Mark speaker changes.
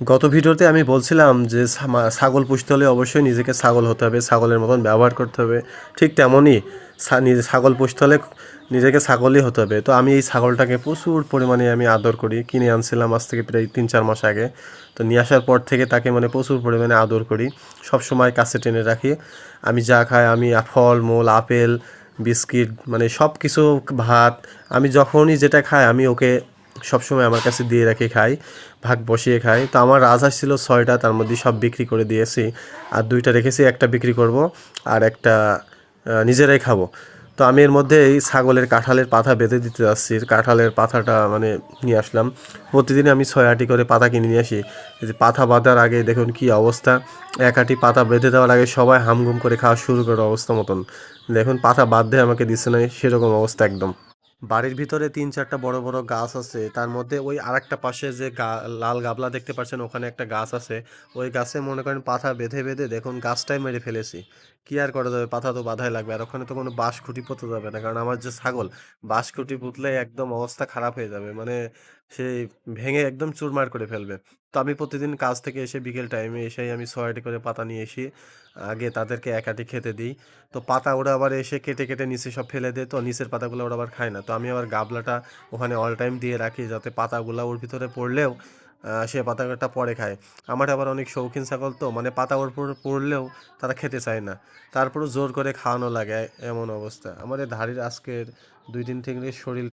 Speaker 1: গত ভিডিওতে আমি বলছিলাম যে ছাগল পুষতে হলে অবশ্যই নিজেকে ছাগল হতে হবে, ছাগলের মতন ব্যবহার করতে হবে। ঠিক তেমনই নিজে ছাগল পুষতে হলে নিজেকে ছাগলই হতে হবে। তো আমি এই ছাগলটাকে প্রচুর পরিমাণে আমি আদর করি, কিনে আনছিলাম আজ থেকে প্রায় 3-4 মাস আগে। তো নিয়ে আসার পর থেকে তাকে মানে প্রচুর পরিমাণে আদর করি, সব সময় কাছে টেনে রাখি। আমি যা খাই, আমি ফল মূল, আপেল, বিস্কিট, মানে সব কিছু, ভাত, আমি যখনই যেটা খাই আমি ওকে সবসময় আমার কাছে দিয়ে রাখি, খাই, ভাগ বসিয়ে খাই। তো আমার রাজহাঁস ছিল 6টা, তার মধ্যে সব বিক্রি করে দিয়েছি, আর 2টা রেখেছি, একটা বিক্রি করব আর একটা নিজেরাই খাবো। তো আমি এর মধ্যে এই ছাগলের কাঁঠালের পাতা বেঁধে দিতে যাচ্ছি, কাঁঠালের পাতাটা মানে নিয়ে আসলাম। প্রতিদিন আমি 6 আটি করে পাতা কিনে নিয়ে আসি। এই যে পাতা বাঁধার আগে দেখুন কি অবস্থা, 1 আটি পাতা বেঁধে দেওয়ার আগে সবাই হামগুম করে খাওয়া শুরু করে অবস্থা মতন। দেখুন পাতা বাঁধতে আমাকে দিচ্ছে না, সেরকম অবস্থা একদম। বাড়ির ভিতরে 3-4টা বড় বড় গাছ আছে, তার মধ্যে ওই আরেকটা পাশে যে লাল গাবলা দেখতে পাচ্ছেন, ওখানে একটা গাছ আছে। ওই গাছে মনে করেন পাতা বেঁধে বেঁধে দেখুন গাছটাই মেরে ফেলেছি। কি আর করা যাবে, পাতা তো বাধাই লাগবে, আর ওখানে তো কোনো বাঁশ খুঁটি পোঁতা যাবে না, কারণ আমার যে ছাগল, বাঁশ খুঁটি পুঁতলে একদম অবস্থা খারাপ হয়ে যাবে, মানে সেই ভেঙে একদম চুরমার করে ফেলবে। তো আমি প্রতিদিন কাজ থেকে এসে বিকেল টাইমে এসেই আমি 6 আটি করে পাতা নিয়ে এসি, আগে তাদেরকে 1 আটি খেতে দিই। তো পাতা ওরা আবার এসে কেটে কেটে নিচে সব ফেলে দেয়, তো নিচের পাতাগুলো ওরা আবার খায় না। তো আমি আবার গাবলাটা ওখানে অল টাইম দিয়ে রাখি, যাতে পাতাগুলো ওর ভিতরে পড়লেও সে পাতাটা পরে খায়। আমার আবার অনেক শৌখিন ছাগল, তো মানে পাতা ওর উপর পড়লেও তারা খেতে চায় না, তারপরও জোর করে খাওয়ানো লাগে, এমন অবস্থা। আমার এই ধাড়ির আজকের 2 দিন থেকে শরীর